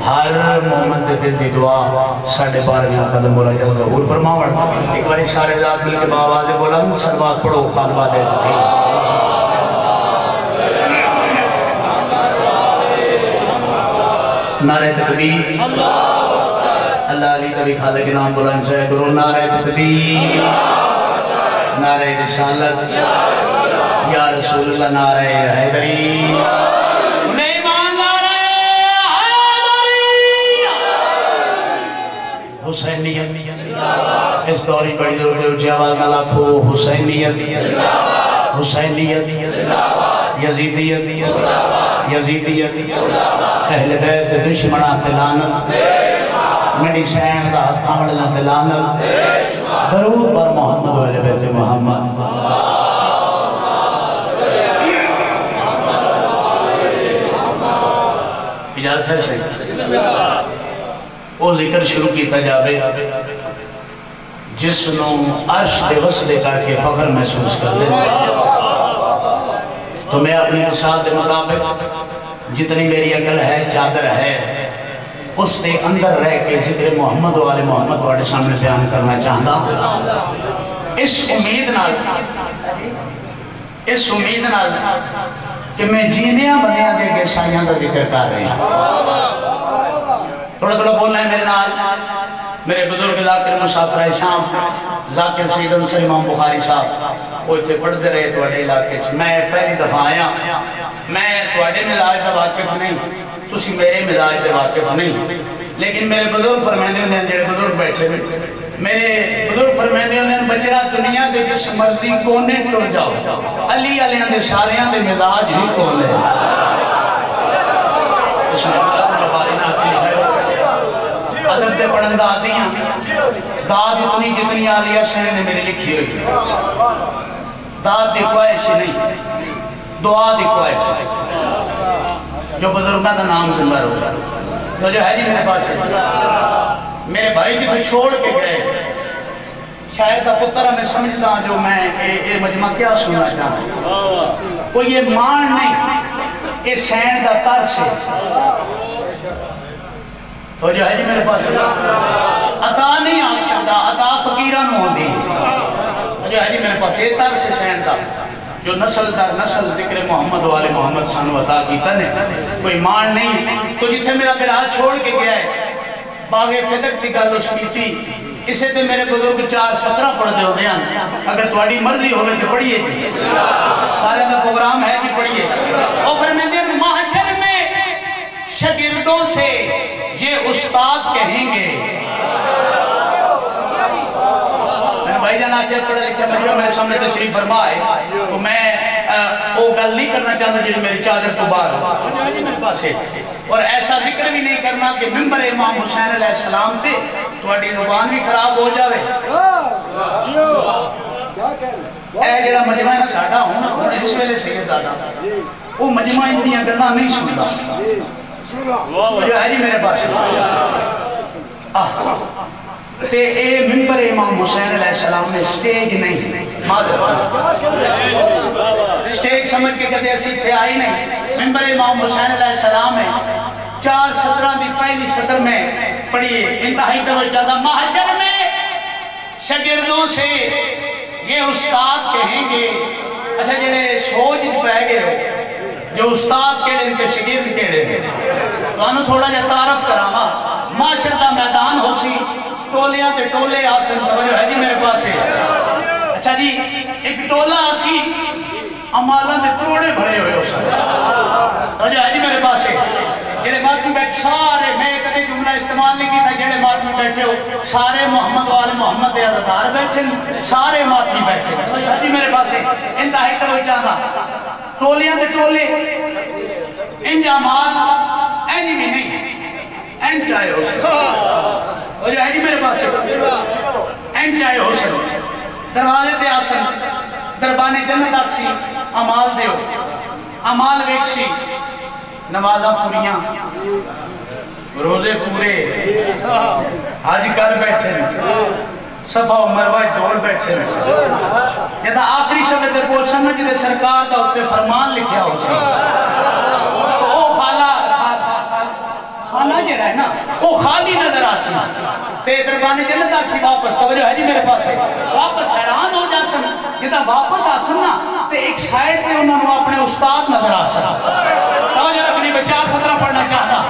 ہر مومن دے دل دی دعا ساڑھے 12 قدم مولا جل ظہور فرماون ایک باری سارے ذات مل کے باواز بلند سلوات پڑھو خانوہ دے دیں نعرہ تکبیر اللہ علی تبی خالق نام بلند سے کرو نعرہ تکبیر نعرہ رسالت یا رسول اللہ نعرہ حیدری حسینیت اس دوری بڑی دور دے اٹھی آواز نہ لاکھو حسینیت حسینیت یزیدیت یزیدیت اہل بیت دشمنہ تلانت میڈی سین کا حق کاملنا تلانت درود بر محمد و اہل بیت محمد اجازت ہے صحیح وہ ذکر شروع کیتا جاوے جس نو عرش دے وسدے کر کے فخر محسوس کر دے تو میں اپنی مثال دے مطابق جتنی میری عقل ہے چادر ہے اس دے اندر رہ کے ذکر محمد و آل محمد واڑے سامنے بیان کرنا چاہتا اس امید نال کہ میں جیندیاں بندیاں دے کے سائیاں دا ذکر کر رہے ہیں تھوڑا بولنا ہے میرے نال میرے بزرگ ذاکر مسافرہ شام ذاکر سید انصر امام بخاری صاحب وہ اتنے پڑھ دے رہے توڑے علاقے میں پہلی دفعہ آیا میں توڑے ملاج دا واقف نہیں تسی میرے ملاج دے واقف نہیں لیکن میرے بزرگ فرمائندے ہوندے ہیں جڑے بزرگ بیٹھے میرے بزرگ فرمائندے ہوندے ہیں بچڑا دنیا دے جس مرضی کونے ٹر جاؤ علی علیہ دے ساریاں دے مزاج ہی کون لے عدد دے پڑھنگا آتی ہیں داد اتنی جتنی آلیہ شہر نے میری لکھی ہوئی داد دی خواہش نہیں دعا دی خواہش جو بزرگاں دا نام زندہ ہوگا تو جو ہے جی میرے پاس ہے میرے بھائی جی تو چھوڑ کے گئے شاید دا پتر ہمیں سمجھتا ہوں جو میں یہ مجمع کیا سننا چاہتا ہوں وہ یہ مان نہیں یہ سین دا ترس ہے تو جو ہے جی میرے پاس عطا نہیں آنکھ سکتا عطا فقیران ہوندی تو جو ہے جی میرے پاس یہ ترس سین تھا جو نسل در نسل ذکر محمد و آل محمد سانو عطا کی تنے کوئی مان نہیں تو جتھے میرا پھر ہاتھ چھوڑ کے گیا ہے باغ فدق کی گل اس کی تھی اسے تے میرے بزرگ 4:17 پڑھ دے ہوتے ہیں اگر تواڈی مرضی ہوئے تو پڑھیے سارے کا پروگرام ہے کہ پڑھیے اور پھر میں دن محشر میں شاگردوں سے یہ استاد کہیں گے بھائی جان آج پڑھا لکھا مجھے میرے سامنے تشریف فرمائے تو میں وہ گل نہیں کرنا چاہتا جو میری چادر تو باہر اور ایسا ذکر بھی نہیں کرنا کہ ممبر امام حسین علیہ السلام تھے تو اڈی زبان بھی خراب ہو جاوے اے جڑا مجمع ہے نا ساڑھا ہوں اس ویلے سید دادا وہ مجمع انتیاں گلنا نہیں سنتا جو ہے جی میرے پاس تے اے ممبر امام حسین علیہ السلام نے سٹیج نہیں سٹیج سمجھ کے کہتے ایسی تھے آئی نہیں ممبر امام حسین علیہ السلام ہے 4:17 دی پہلی سطر میں پڑھیے انتہائی توجہ دا محشر میں شاگردوں سے یہ استاد کہیں گے اچھا جنہیں سوچ پہ گئے جو استاد کے لئے ان کے شاگرد کے لئے تو انہوں تھوڑا جا تعارف کراما معاشر دا میدان ہو سی ٹولیاں تے ٹولے آسن توجہ ہے جی میرے پاس ہے اچھا جی ایک ٹولہ آسی عمالہ دے کروڑے بھرے ہوئے ہو سکتے توجہ ہے جی میرے پاس ہے جنہیں ماتمی بیٹھ سارے میں کدے جملہ استعمال نہیں کیتا جنہیں ماتمی بیٹھے ہو سارے محمد و آل محمد دے عزدار بیٹھے سارے ماتمی بیٹھے توجہ ہے جی میرے پاس ہے انتہائی توجہ چاہتا ٹولیاں دے ٹولے انجامال اینی بھی نہیں این چاہے ہو سکتے اور جو ہے جی میرے پاس این چاہے ہو سکتے دروازے تے آسن دربانے جنت آکسی عمال دیو عمال ویکسی نمازہ پوریاں روزے پورے حج کر بیٹھے صفحہ و مروہ ڈول بیٹھے یہ تھا آخری شبہ دے پوچھنا جنہیں سرکار دا ہوتے فرمان لکھیا ہو سی تو او خانہ جڑا ہے نا وہ خالی نظر آسی تے دربان جنت آسی واپس توجہ ہے جی میرے پاس ہے واپس حیران ہو جاسن جدا واپس آسن نا تے ایک سائڈ پہ انہوں نے اپنے استاد نظر آسن توجہ رکھنی بچار 17 پڑھنا چاہتا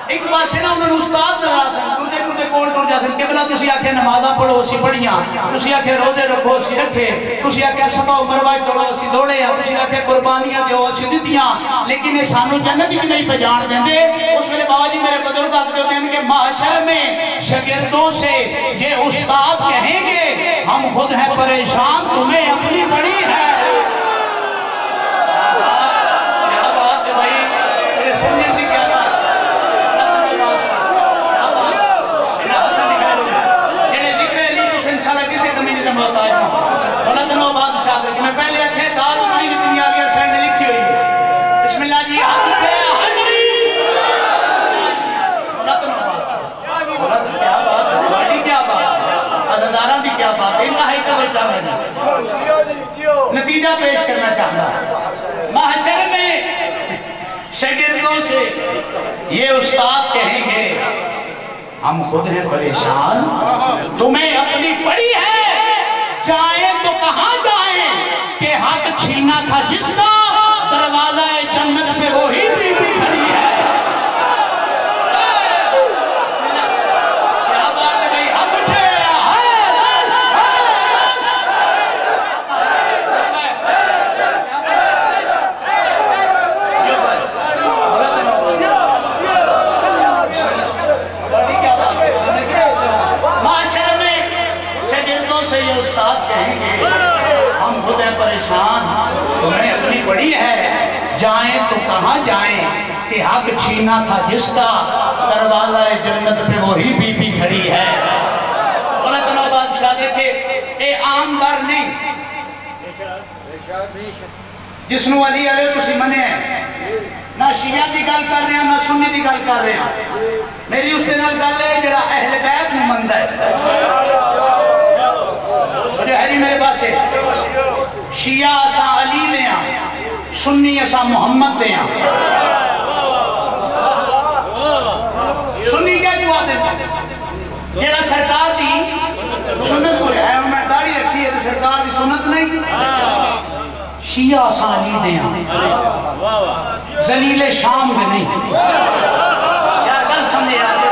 ایک پاسے نا انہوں نے استاد نظر آسن کردے کردے کول ٹور جاسن قبلہ تسی آکے نمازہ پڑھو اسی پڑھیاں تسی آکے روزے رکھو اسی رکھے تسی آکے صفا و مروہ دوڑو اسی دوڑے تسی آکے قربانیاں دیو اسی دیتیاں لیکن یہ سانو جنت کی نہیں پہچان دیں دے اس ویلے بابا جی میرے بزرگ آتے ہوتے ہیں کہ محشر میں شاگردوں سے یہ استاد کہیں گے ہم خود ہیں پریشان تمہیں اپنی بڑی ہے کیا بات ہے بھائی میرے سننے دی کیا بات محتاج ہوں بولت نو بادشاہ کہ میں پہلے اکھے داد اتنی کی دنیا کی سینڈ لکھی ہوئی ہے بسم اللہ جی ہاتھ سے حضری بولت نو بادشاہ بولت کیا بات ہے بڑی کیا بات ہے عزدارہ دی کیا بات ہے انتہائی کا بچہ ہے نتیجہ پیش کرنا چاہتا محشر میں شاگردوں سے یہ استاد کہیں گے ہم خود ہیں پریشان تمہیں اپنی پڑی ہے جائیں تو کہاں جائیں کہ حق چھینا تھا جس کا دروازہ جنت پہ وہی بی بی کھڑی ہے کیا بات ہے بھئی حق چھیا معاشر میں شاگردوں سے یہ استاد کہیں گے ہم خود ہیں پریشان تمہیں اپنی بڑی ہے جائیں تو کہاں جائیں کہ حق چھینا تھا جس کا دروازہ جنت پہ وہی بی بی کھڑی ہے بولت نو بادشاہ دیکھے اے عام در نہیں جس نو علی علیہ تسی منے ہیں نہ شیعہ دی گل کر رہے ہیں نہ سنی دی گل کر رہے ہیں میری اس دن گل ہے جڑا اہل بیت میں مندہ ہے جو ہے میرے پاس ہے شیعہ اسا علی دے ہیں سنی اسا محمد دے ہیں سنی کیا جواب دے جیڑا سرکار دی سنت کو ہے میں داڑھی رکھی ہے سرکار دی سنت نہیں شیعہ اسا علی دے ہیں زلیل شام دے نہیں یار گل سمجھے یار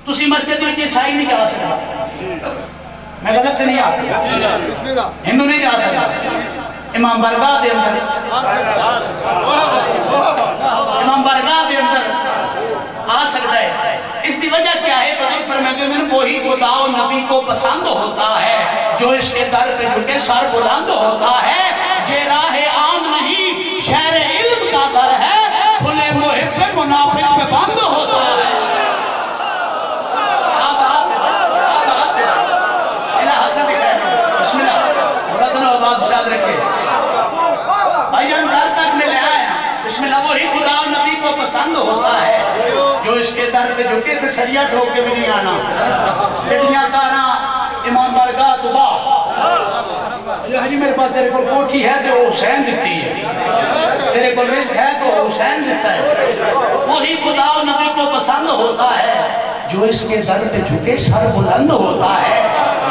تسی مسجد میں عیسائی نہیں جا سکتا میں غلط سے نہیں آتی ہندو نہیں جا سکتا امام برگاہ دے اندر امام برگاہ دے اندر آ سکتا ہے اس دی وجہ کیا ہے بزرگ فرماتے ہیں وہی خدا و نبی کو پسند ہوتا ہے جو اس کے در پہ جھکے سر بلند ہوتا ہے یہ راہ عام نہیں شہر علم کا در ہے کھلے محب منافق پہ بند ہوتا ہے بادشاہ رکھے بھائی جان در تک میں لے آیا بسم اللہ وہی خدا و نبی کو پسند ہوتا ہے جو اس کے در پہ جھکے تھے شریعت ہو کے بھی نہیں آنا بیٹیاں کانا امام برگاہ دبا حجی میرے پاس تیرے کو کوٹھی ہے تو حسین دیتی ہے تیرے کو رزق ہے تو حسین دیتا ہے وہی خدا و نبی کو پسند ہوتا ہے جو اس کے در پہ جھکے سر بلند ہوتا ہے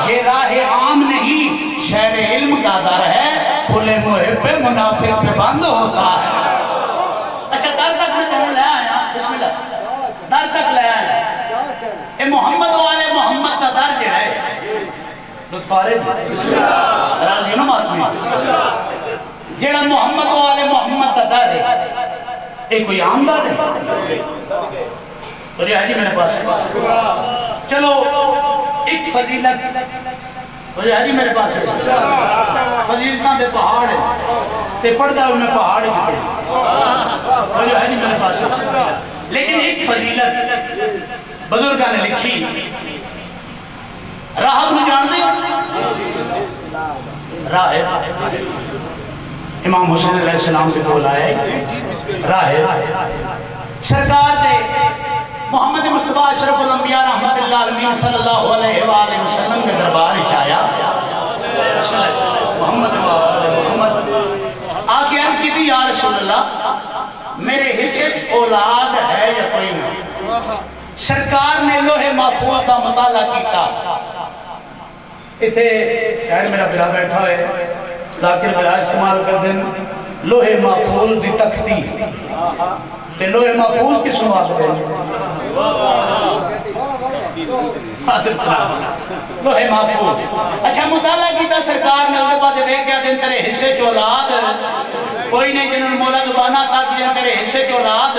یہ راہ عام نہیں شہر علم کا در ہے کھلے محب منافق پہ بند ہوتا ہے اچھا در تک میں تمہیں لے آیا بسم اللہ در تک لے آیا اے محمد والے محمد کا در جو ہے لطف فارج راضی نا بات میں جیڑا محمد والے محمد کا در ہے ایک کوئی عام در ہے اور یہ حجی میرے پاس چلو ایک فضیلت اور یہ حجی میرے پاس ہے فضیلتاں دے پہاڑ ہے تے پڑھتا انہیں پہاڑ جھکڑے اور یہ حجی میرے پاس ہے لیکن ایک فضیلت بزرگاں نے لکھی راہب نے جان دے راہب امام حسین علیہ السلام کے بول آئے راہب سرکار دے محمد مصطفیٰ اشرف الانبیاء رحمت اللہ علیہ صلی اللہ علیہ وآلہ وسلم کے دربار چایا محمد محمد آگے عرض کی تھی یا رسول اللہ میرے حصے اولاد ہے یا کوئی نہیں؟ سرکار نے لوہے محفوظ کا مطالعہ کیتا اتھے شاید میرا بلا بیٹھا ہے ذاکر بلا استعمال کر دیں لوہے محفوظ دی تختی تے لوہے محفوظ کس نواز دیں لوہے محفوظ اچھا مطالعہ کیتا سرکار نے اس بعد دیکھ گیا دن تیرے حصے چو اولاد کوئی نہیں جنہوں نے مولا زبانہ تھا کہ دن تیرے حصے چو اولاد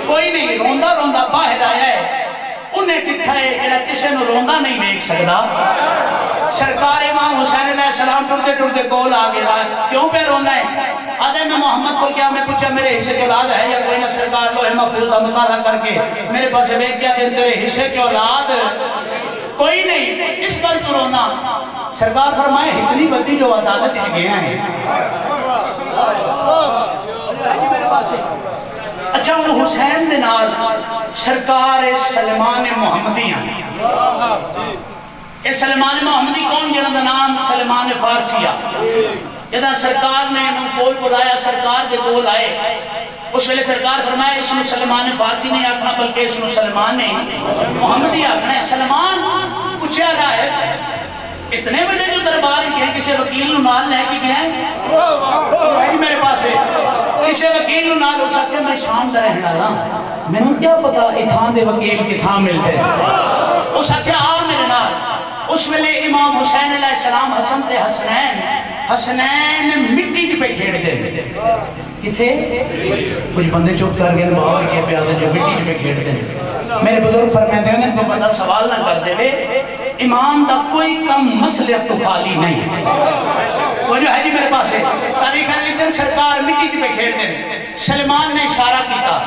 کوئی نہیں روندہ روندہ باہر آیا ہے انہیں کتھا ہے کہ کسے نو روندہ نہیں دیکھ سکتا سرکار امام حسین علیہ السلام ٹرتے ٹرتے کول آگے کیوں پہ رونا ہے آدھے میں محمد کو کیا میں پوچھا میرے حصے کی اولاد ہے یا کوئی نہ سرکار لوہے محفوظ کا مطالعہ کر کے میرے پاس دیکھ گیا دن تیرے حصے کی اولاد کوئی نہیں اس گل تو رونا سرکار فرمائے اتنی بدی جو عدالت اٹھ گیا ہے اچھا انہوں حسین دے نال سرکار سلمان محمدی ہیں اے سلمان محمدی کون جنہاں دا نام سلمان فارسیہ جدہ سرکار نے انہوں کول بلایا سرکار دے کول آئے اس ویلے سرکار فرمائے اس نے سلمان فارسی نہیں آکھنا بلکہ اس نے سلمان نے محمدی آکھنا ہے سلمان پوچھا رہا ہے اتنے بڑے جو دربار کے ہیں کسی وکیل نو نال لے کے گیا ہے میرے پاس ہے کسی وکیل نو نال ہو سکتے میں شام دا رہنا رہا میں نے کیا پتا اتھان دے وکیل کے تھا ملتے اس اکھے آ میرے نال اس ویلے امام حسین علیہ السلام حسن تے حسنین مٹی جی پہ کھیڑ دے کتھے کچھ بندے چوک کر گئے باور کے پیادے جو مٹی جی پہ کھیڑ دے میرے بزرگ فرمائے ہیں تو بندہ سوال نہ کر دے وے امام دا کوئی کم مسئلہ تو خالی نہیں وہ جو ہے جی میرے پاس ہے تاریخ علیہ سرکار مٹی جی پہ کھیڑ دے سلمان نے اشارہ کیتا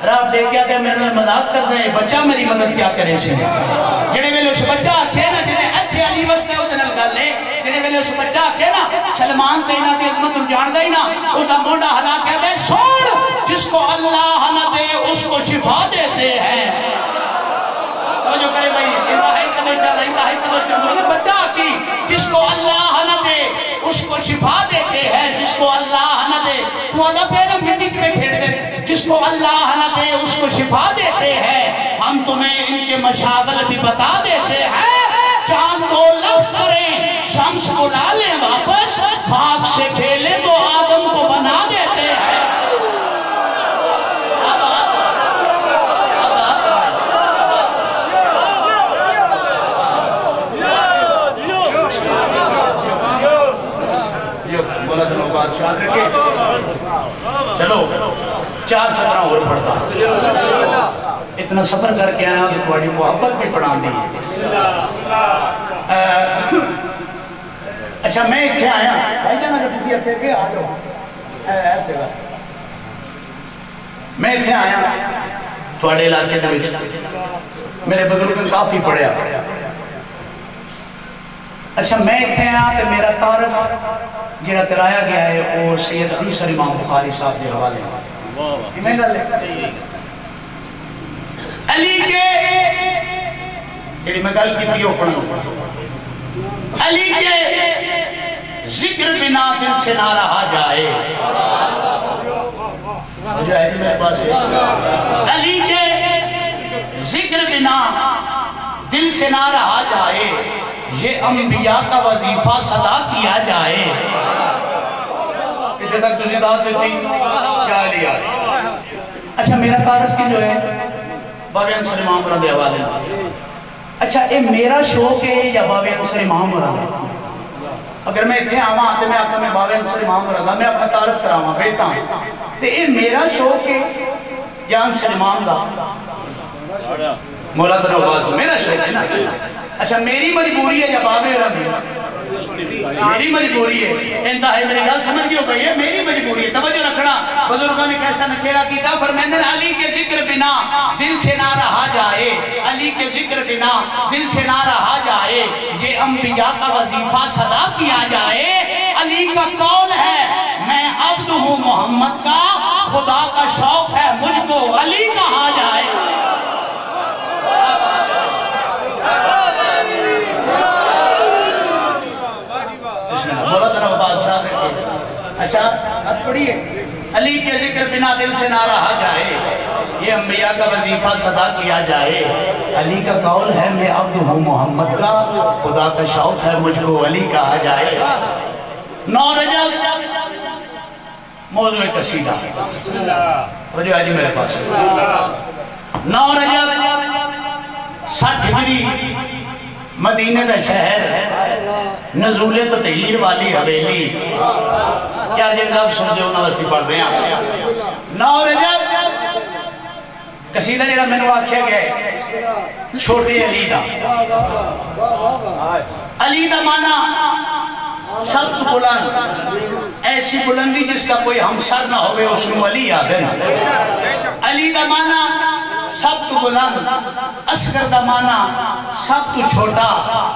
رب دیکھ گیا کہ میرے نے مذاق کر دیں بچہ میری مدد کیا کرے سے جنہیں میں نے اس بچہ آکھے نا جنہیں اتھے علی وستے ہو جنہل گل لے جنہیں میں نے اس بچہ آکھے نا سلمان تینا دی عظمت ان جان دائی نا وہ دا موڑا حلا کہہ دے سوڑ جس کو اللہ نہ دے اس کو شفا دیتے ہیں وہ جو کرے بھائی انتہائی توجہ بچہ آکھی جس کو اللہ نہ دے اس کو شفا دیتے ہیں جس کو اللہ نہ دے تو آدھا پہلے مٹی پہ کھیڑ دے جس کو اللہ نہ دے اس کو شفا دیتے ہیں ہم تمہیں ان کے مشاغل بھی بتا دیتے ہیں چاند کو لفت کریں شمس کو ڈالیں واپس خاک سے کھیلے تو آدم کو بنا دیتے ہیں چلو 4-17 اور پڑھتا اتنا سفر کر کے آیا تو بڑی محبت بھی پڑھا دی اچھا میں اتھے آیا بھائی جانا کہ کسی اتھے کے آ جاؤ ایسے گا میں اتھے آیا تھوڑے علاقے دے وچ میرے بزرگن کافی پڑھیا اچھا میں اتھے آیا تو میرا تعارف جنہا کرایا گیا ہے وہ سید انصر امام بخاری صاحب دے حوالے میں گا لے علی کے جنہی میں گل کی تھی وہ پڑھنا علی کے ذکر بنا دل سے نہ رہا جائے جو ہے میرے پاس ہے علی کے ذکر بنا دل سے نہ رہا جائے یہ انبیاء کا وظیفہ صدا کیا جائے اسے تک تجھے دعوت دیتی کیا لیا اچھا میرا تعارف کی جو ہے بابی انصر امام رضی حوالے اچھا اے میرا شوق ہے یا بابی انصر امام رضی اگر میں اتھے آواں آتے میں آتا میں بابی انصر امام رضی میں اپنا تعارف کراواں بیتا ہوں تو اے میرا شوق ہے یا انصر امام دا مولا در آواز میرا شوق ہے نا اچھا میری مجبوری ہے یا بابے ربی میری مجبوری ہے انتہائی میری گل سمجھ گئی ہو گئی ہے میری مجبوری ہے توجہ رکھنا بزرگوں نے کیسا نکیرہ کیتا فرمیندر علی کے ذکر بنا دل سے نہ رہا جائے علی کے ذکر بنا دل سے نہ رہا جائے یہ انبیاء کا وظیفہ صدا کیا جائے علی کا قول ہے میں عبد ہوں محمد کا خدا کا شوق ہے مجھ کو علی کہا جائے اچھا اب پڑھیے علی کے ذکر بنا دل سے نہ رہا جائے، یہ انبیاء کا وظیفہ صدا کیا جائے۔ علی کا قول ہے میں عبد ہوں محمد کا، خدا کا شوق ہے مجھ کو علی کہا جائے۔ 9 رجب موضوع قصیدہ، وہ جو آج میرے پاس 9 رجب 60 ہجری مدینہ دا شہر، نزول تطہیر والی حویلی، کیا جی لفظ سمجھے انہوں وستی پڑھ رہے ہیں۔ 9 رجب قصیدہ جڑا میں نے واقعہ گئے چھوٹے علی دا، علی دا معنی سخت بلند، ایسی بلندی جس کا کوئی ہمسر نہ ہوئے اس میں علی آدھن۔ علی دا معنی سخت بلند، اصغر دا معنی سخت چھوٹا،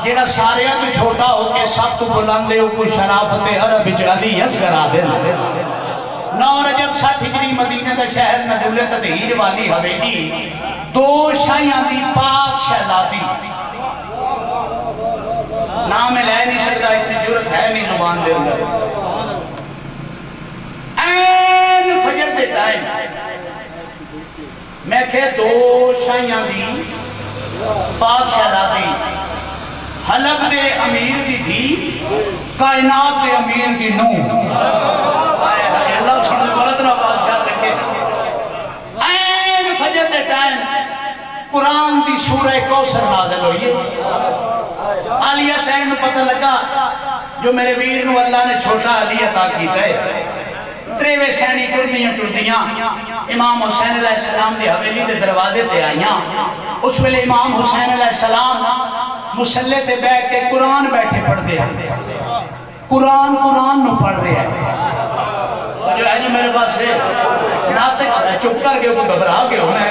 جیڑا سارے تو چھوٹا ہو کے سخت بلند ہے کوئی شرافت عرب علی اصغر آدھن۔ 9 رجب 60 ہجری مدینہ دا شہر، نزول تطہیر والی حویلی، 2 شاہیاں دی پاک شہزادی، نام میں لے نہیں سکتا، اتنی جرت ہے نہیں زبان دے اندر۔ این فجر دے ٹائم میں کہ 2 شاہیاں دی پاک شہزادی، حلب دے امیر دی تھی، کائنات دے امیر دی نو، اللہ سنے غلط نہ بادشاہ رکھے۔ این فجر دے ٹائم قرآن دی سورہ کوثر نازل ہوئی، علی حسین میں پتہ لگا جو میرے ویر نو اللہ نے چھوٹا علی عطا کیتا ہے۔ 23 سینی ٹردیاں امام حسین علیہ السلام دی حویلی دے دروازے تے آئیاں، اس ویلے امام حسین علیہ السلام مسلح تے بیٹھ کے قرآن بیٹھے پڑھ دے ہیں، قرآن نو پڑھ دے ہیں۔ جو ہے جی میرے پاس ہے چپ کر کے وہ گھبرا کے ہونا ہے،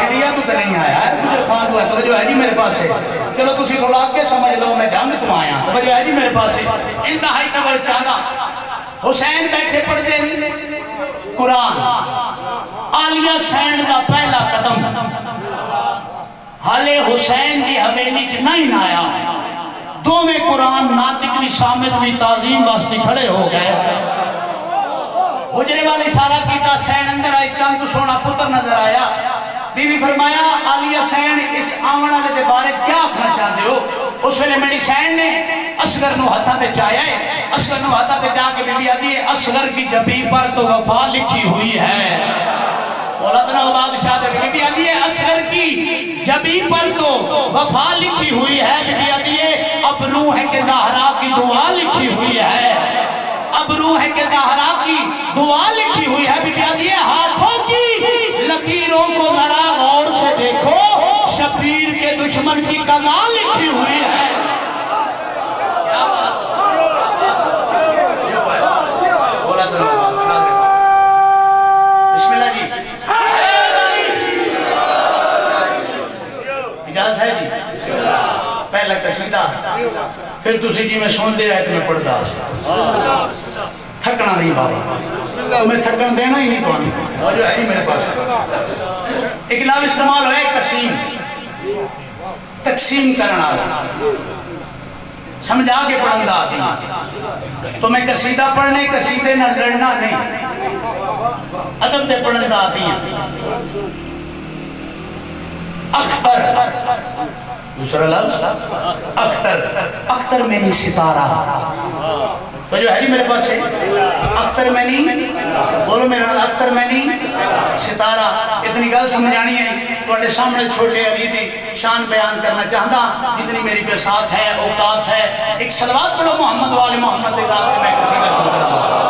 انڈیا تو نہیں آیا ہے، مجھے خان کو ہے تو جو ہے جی میرے پاس ہے، چلو تسی تھوڑا کے سمجھ لو میں جنگ تو آیا، تو جو ہے جی میرے پاس ہے انتہائی توجہ چاہتا۔ حسین بیٹھے پڑھ دے قرآن، علی حسین کا پہلا قدم حالے حسین دی حویلی چ نہیں آیا، دو میں قرآن ناطق بھی سامت بھی تعظیم واسطے کھڑے ہو گئے۔ حجرے والی سارا کیتا، حسین اندر آئی، چاند سونا پتر نظر آیا، بی بی فرمایا علی حسین اس آمنہ دے بارے کیا آکھنا چاہتے ہو؟ اس ویلے میری حسین نے اصغر نو ہتھا تے چاہیا ہے، اصغر نو ہتھا تے چاہ کے بی بی آدھی ہے اصغر کی جبی پر تو وفا لکھی ہوئی ہے۔ اولادنا و بادشاہ دے بی بی آدھی ہے اصغر کی جبی پر تو وفا لکھی ہوئی ہے، بی بی آدھی ہے اب روح کے زہرا کی دعا لکھی ہوئی ہے، اب روح کے زہرا کی دعا لکھی ہوئی ہے، بی بی آدھی ہے ہاتھوں کی لکیروں کو ذرا غور سے دیکھو، شبیر کے دشمن کی قضا لکھی ہوئی ہے۔ بسم اللہ جی، اجازت ہے جی، پہلا قصیدہ پھر تسی جی میں سن دے رہے تو میں پڑھ دا تھکنا نہیں بابا، میں تھکن دینا ہی نہیں تو آنی، اور جو ہے ہی میرے پاس ایک لفظ استعمال ہوئے قسیم، تقسیم کرنا، سمجھا کے پڑھندہ آتی، تو میں قصیدہ پڑھنے قصیدے نہ لڑنا نہیں، ادب تے پڑھندہ آتی ہیں۔ اختر، دوسرا لفظ اختر، اختر میں نہیں ستارہ، تو جو ہے جی میرے پاس ہے اختر میں نہیں، بولو میرا اختر میں نہیں ستارہ، اتنی گل سمجھانی ہے تو اٹھے سامنے چھوٹے علی دی شان بیان کرنا چاہتا، جتنی میری بساط ہے اوقات ہے، ایک صلوات پڑھو محمد والے محمد دے داد کے میں قصیدہ شروع کرتا ہوں۔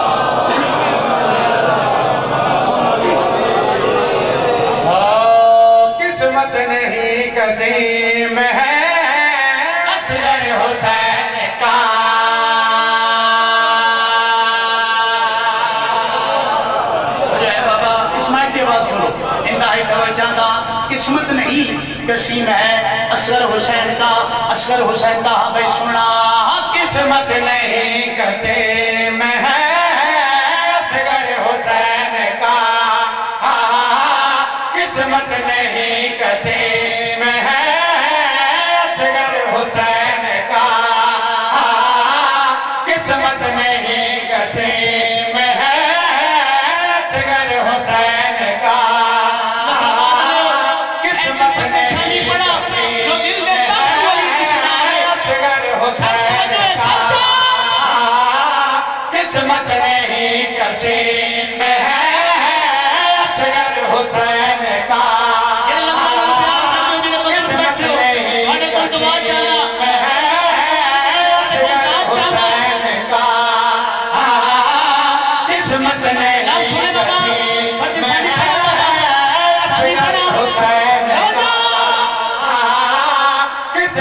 قسمت نہیں قسیم ہے اصغر حسین کا، قسمت نہیں قسیم ہے اصغر حسین کا، اصغر حسین کا بھائی سنا، قسمت نہیں قسیم ہے اصغر حسین کا، قسمت نہیں قسیم ہے اصغر حسین کا، قسمت نہیں قسیم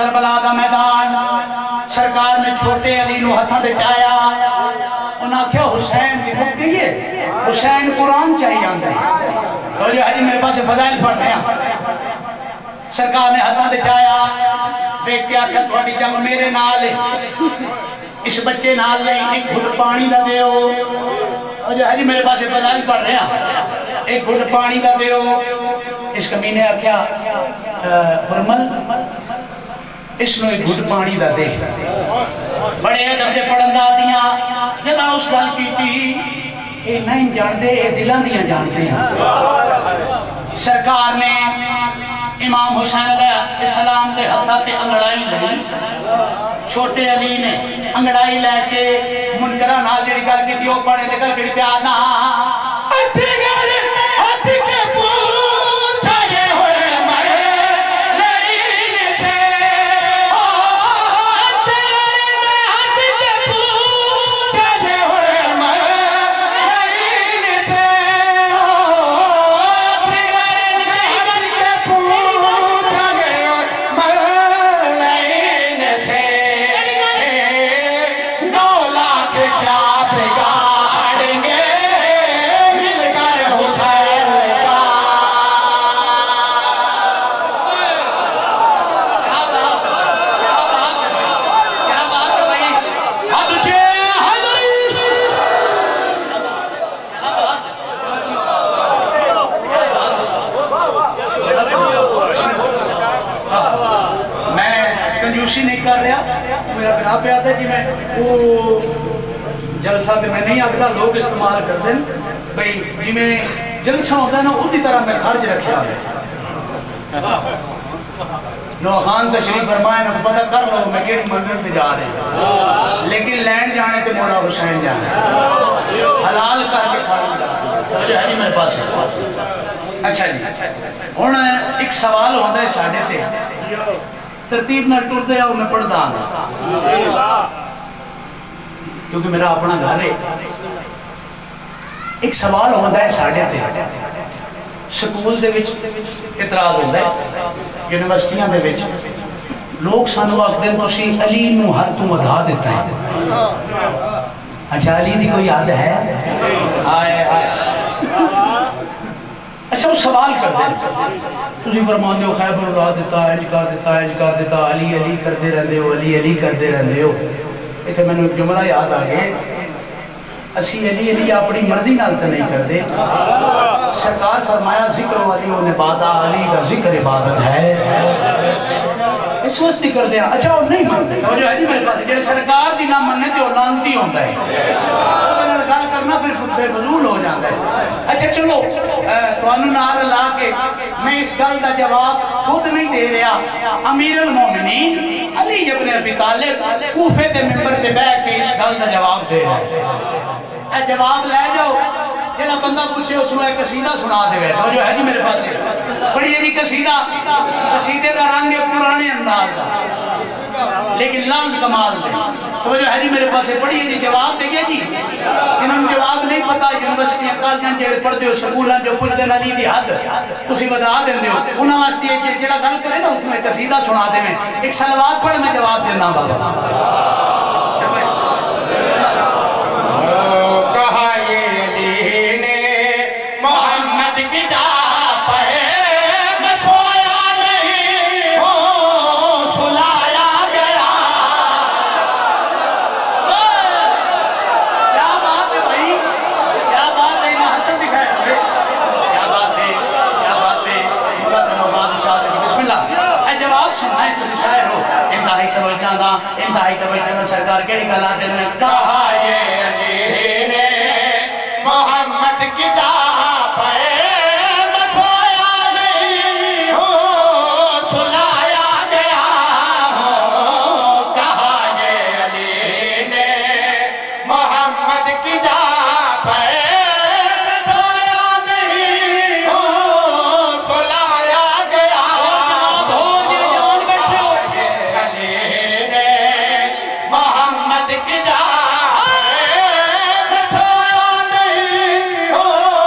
کربلا دا میدان سرکار نے چھوٹے علی نو ہتھاں تے چایا انہاں کیا حسین کی بک گئی ہے حسین قرآن چاہیے آندے تو جو حجی میرے پاس فضائل پڑھ رہے ہیں سرکار نے ہتھاں تے چایا دیکھ کے آکھا تھوڑی جنگ میرے نال ہے اس بچے نال نہیں ایک گھٹ پانی دا دیو اور جو حجی میرے پاس فضائل پڑھ رہے ہیں ایک گھٹ پانی دا دیو اس کمینے آکھیا فرمل اس نے ایک گھٹ پانی دا دے بڑے ادب دے پڑھن دا دیاں جدا اس گل کی تھی اے نہیں جان دے اے دلاں دیاں جانتے ہیں سرکار نے امام حسین علیہ السلام دے ہتھاں تے انگڑائی لئی چھوٹے علی نے انگڑائی لے کے منکرہ نال جڑی گل کی تھی او پڑھے تے گل جڑی پیار نہ نہیں کر رہا میرا بنا پہ آتا ہے کہ میں وہ جلسہ دے میں نہیں آتا لوگ استعمال کرتے ہیں بھئی جی میں جلسہ ہوتا ہے نا اسی طرح میں خرج رکھیا ہے نوخان تشریف فرمائے نا پتہ کر لو میں کیڑی منزل سے جا رہے ہیں لیکن لینڈ جانے تے مولا حسین جانے حلال کر کے کھانا جانے جو ہے نہیں میرے پاس اچھا جی ہون ایک سوال ہوتا ہے ساڑھے تے ترتیب نہ ٹور دے اور میں پڑھ دا آگا کیونکہ میرا اپنا گھر ہے ایک سوال ہوتا ہے ساڑھے تے سکول دے وچ اعتراض ہوتا ہے یونیورسٹیاں دے وچ لوگ سانو وقت دیں تو سی علی نو ہر تو مدھا دیتا ہے اچھا علی دی کوئی یاد ہے آئے اچھا وہ سوال کر دیں تُسی فرمان دے ہو خیبر اڑا دیتا ہے انج کر دیتا علی علی کر دے رہندے ہو علی علی کر دے رہندے ہو ایتھے میں نے ایک جملہ یاد آگئے اسی علی علی اپنی مرضی نال تے نہیں کر دے سرکار فرمایا ذکر علی و نبادہ علی کا ذکر عبادت ہے اس وقت کر دیا اچھا وہ نہیں مانتے جو ہے میرے پاس جیسے سرکار دی نہ مننے تے وہ لانتی ہوتا ہے وہ تو گل کرنا پھر بے فضول ہو جاتا ہے اچھا چلو تو انہوں نار لا کے میں اس گل دا جواب خود نہیں دے رہا امیر المومنین علی ابن ابی طالب کوفے دے ممبر دے بیٹھ کے اس گل دا جواب دے رہا ہے جواب لے جاؤ جیڑا بندہ پوچھے اس میں قصیدہ سنا دے گئے تو جو ہے جی میرے پاس بڑی ہے قصیدے کا رنگ ہے پرانے انداز کا لیکن لفظ کمال دے تو جو ہے جی میرے پاس بڑی ہے جواب دے گیا جی انہوں نے جواب نہیں پتا یونیورسٹیاں کالجاں جڑے پڑھتے ہو سکولاں جو پوچھتے ہیں علی دی حد تسی بتا دیندے ہو انہاں واسطے جڑا گل کرے نا اس میں قصیدہ سنا دے میں ایک صلوات پڑھ میں جواب دینا بابا انتہائی توجہ سرکار کیڑی گل آتے ہیں کہا یہ علی نے محمد کی جا پر مسویا نہیں ہو سلایا گیا ہو کہا یہ علی نے محمد کی جا پر مسویا نہیں ہو سلایا گیا ہو جوان بیٹھے ہو محمد کی جا مسویا نہیں ہو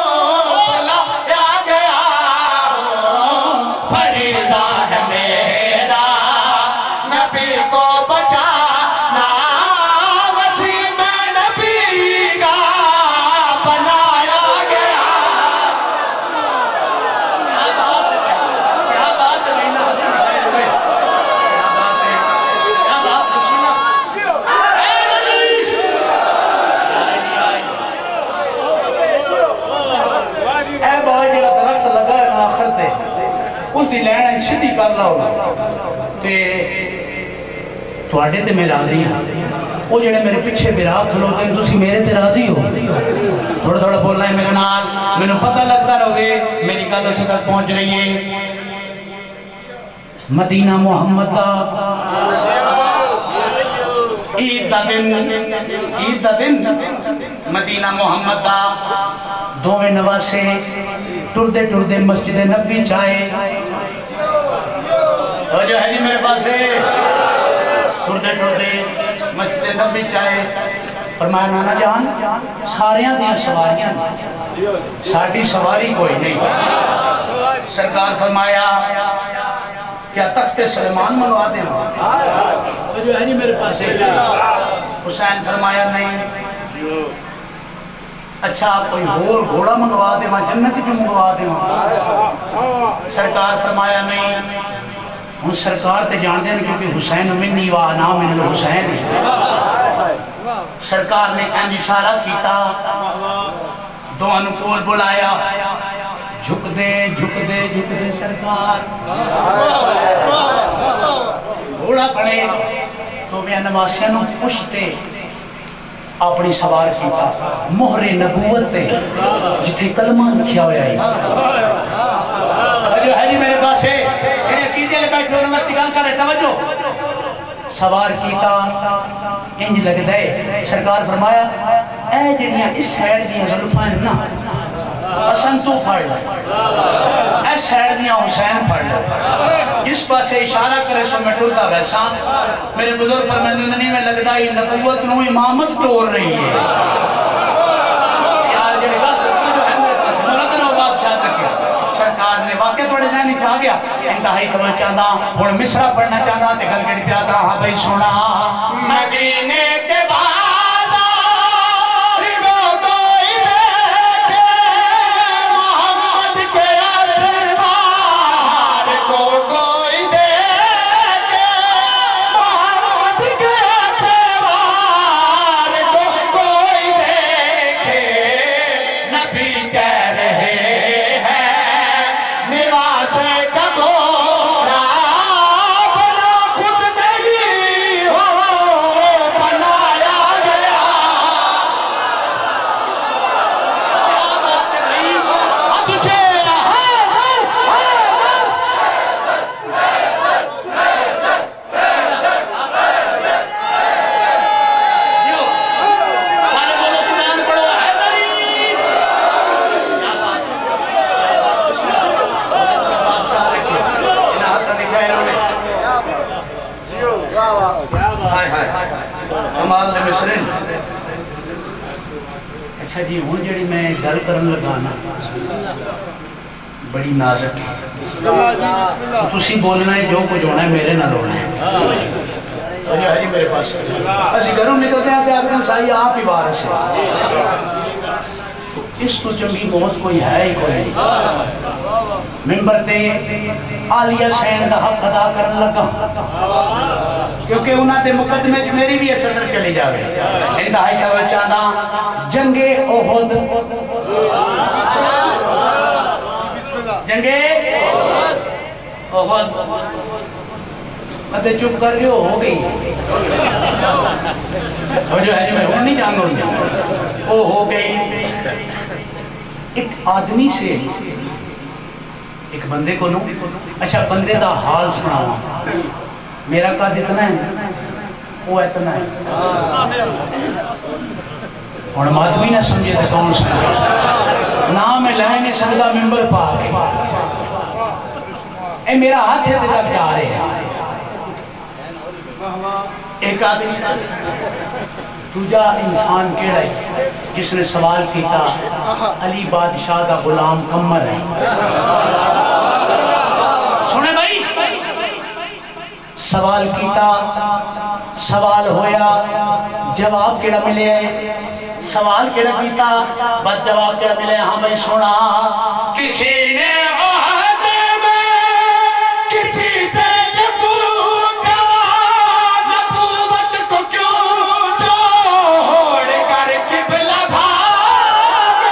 مفتی لین سیدھی کر لاؤ تے تواڈے تے میں راضی ہاں وہ جڑے میرے پیچھے براہ کھلوتے ہیں تسی میرے تے راضی ہو تھوڑا تھوڑا بولنا ہے میرے نال مینوں پتہ لگتا رہے میری گل اتھے تک پہنچ رہی ہے مدینہ محمد دا عید دا دن مدینہ محمد دا دوویں نواسے ٹردے ٹردے مسجد نبوی چاہے تو جو ہے جی میرے پاس ہے ٹردے ٹردے مسجد نبوی چاہے فرمایا نانا جان ساریاں دیاں سواریاں ساڑھی سواری کوئی نہیں سرکار فرمایا کیا تخت سلیمان منوا دیں جو ہے جی میرے پاس ہے حسین فرمایا نہیں اچھا کوئی اور گھوڑا منگوا دیں جنت جو منگوا دیں سرکار فرمایا نہیں ہوں سرکار تے جان دیں کیونکہ حسین منی و انا من الحسین سرکار نے کہیں اشارہ کیتا دونوں کول بلایا جھک دے سرکار گھوڑا پڑے تو میں نواسیاں نو پوچھتے اپنی سوار کیتا مہر نبوت تے جتھے کلمہ لکھیا ہویا ہے جو ہے جی میرے پاس ہے انہیں عقیدے لے بیٹھے انہوں نے گل کر رہے توجہ سوار کیتا انج لگ دے سرکار فرمایا اے جڑیاں اس سائڈ دیاں زلفاں نا حسن تو پڑھ لے اے سائڈ دیاں حسین پڑھ لے اس پاسے اشارہ کرے سو میں ٹرتا ویسا میرے بزرگ پر میں زندگی میں لگتا ہی نبوت نو امامت ٹور رہی ہے یار جڑے بات جو ہے میرے پاس ملت نو بات شاید رکھے سرکار نے واقع توڑے جانی چاہ گیا انتہائی توجہ چاہتا اور مصرہ پڑھنا چاہتا تے گل گڑ پیادا ہاں بھئی سنا مدینے کے بعد اچھا جی ہوں جڑی میں گل کرن لگانا بڑی نازک ہے تسی بولنا ہے جو کچھ ہونا ہے میرے نہ رونا ہے جی میرے پاس اسی گھروں نکلتے ہیں کہ آپ سائی آپ ہی وارث ہے اس تو چنگی موت کوئی ہے ہی کوئی ممبر تے عالیہ سین دا حق ادا کرن لگا کیونکہ انہاں دے مقدمے چ میری بھی صدر چلی جاوے انتہائی کا چاہتا جنگ احد ادھے چپ کر کے ہو گئی اور جو ہے میں نہیں جانوں وہ ہو گئی ایک آدمی سے ایک بندے کو نو اچھا بندے دا حال سناؤں میرا قد اتنا ہے وہ اتنا ہے اور آدمی نہ سمجھے تو کون سمجھے نام لائے نہیں سمجھا ممبر پاک اے میرا ہاتھ ہے تک جا رہے ہیں ایک آدمی دوجا انسان کیڑا ہے جس نے سوال کیتا علی بادشاہ کا غلام کمر ہے سنے بھائی سوال کیتا سوال ہویا جواب کیڑا ملے سوال کیڑا کیتا بس جواب کیڑا ملے ہاں بھائی سونا کسی نے عہد میں کسی سے یہ پوچھا نبوت کو کیوں چھوڑ کر قبلہ بھاگے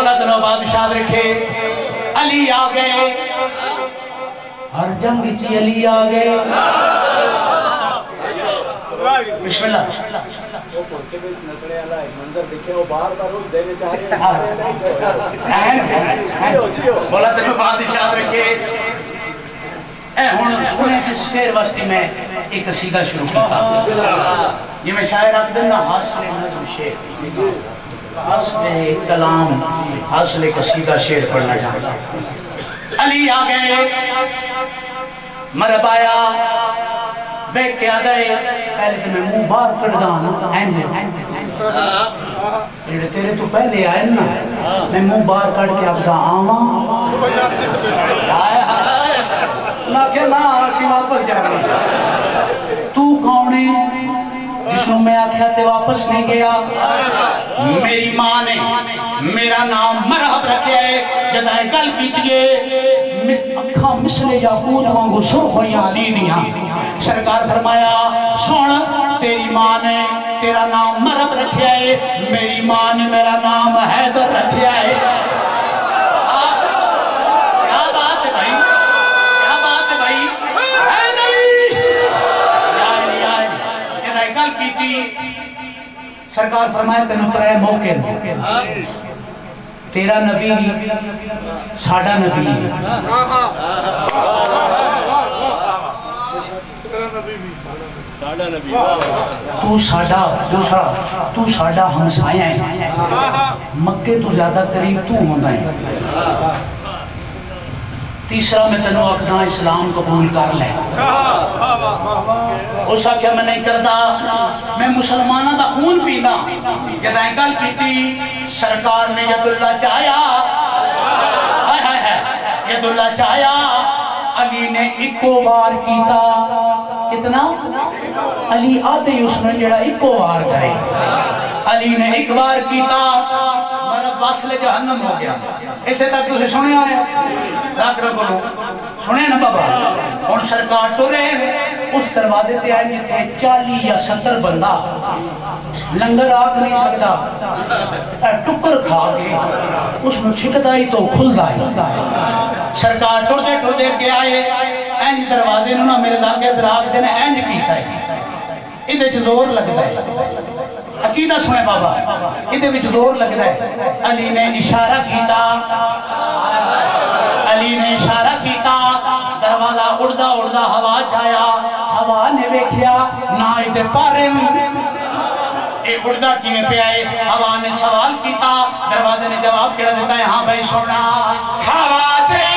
بولا تو بادشاہ رکھے علی آ گئے ہر جنگ چی علی آ گئے بسم اللہ بولا تو بادشاہ رکھے اے ہون سنے جس شیر واسطے میں ایک قصیدہ شروع کیتا یہ میں شاعر رکھ دینا حاصل نظم شیر حاصل کلام حاصل قصیدہ شیر پڑھنا چاہتا علی آ گئے مرب آیا بیک کے آ گئے پہلے سے میں منہ باہر کٹ دانا تیرے تو پہلے آئے نا میں منہ باہر کٹ کے اب دا آما نہ کہ نہ آسی واپس جانا تو کونے جس میں میں آکھیا تے واپس نہیں گیا میری ماں نے میرا نام مرحب رکھے جدائیں کل کیتیے اکھاں مثل یاقوت وانگو سرخ ہویاں علی دیاں سرکار فرمایا سن تیری ماں نے تیرا نام مرحب رکھے میری ماں نے میرا نام حیدر رکھے سرکار فرمایا تینوں ترے موقع تیرا نبی ساڑھا نبی تو ساڑھا دوسرا تو ساڑھا ہمسایا ہے مکے تو زیادہ قریب تو ہونا ہے تیسرا میں تنو اکنا اسلام قبول کر لے اس آکھیا میں نہیں کرتا میں مسلمانہ دا خون پینا جدائیں کل پیتی سرکار نے ید اللہ چاہیا ید اللہ چاہیا علی نے ایکو بار کیتا کتنا؟ علی آتے اس نے جڑا ایکو بار کرے علی نے ایک بار کیتا مرد واصل جہنم ہو گیا ایسے تک تو سے سنے آئے ذاکر بولو سنے نا بابا اور سرکار تو رہے اس دروازے تے آئے تھے 40 یا 70 بندہ لنگر آگ نہیں سکتا ٹکر کھا گئے اس میں چھکدائی تو کھل دائی سرکار ٹوڑتے ٹوڑتے کے آئے اینج دروازے نونا میرے داگے براغ دینے اینج کیتا ہے ادھے چزور لگتا ہے عقیدہ سنے بابا ادھے وچ زور لگ رہا ہے علی نے اشارہ کیتا علی نے اشارہ کیتا دروازہ اڑدا اڑدا ہوا چایا ہوا نے بیکھیا نہ ادھے پارے اے اڑدا کینے پہ آئے ہوا نے سوال کیتا دروازے نے جواب کیا دیتا ہے ہاں بھائی سونا ہوا سے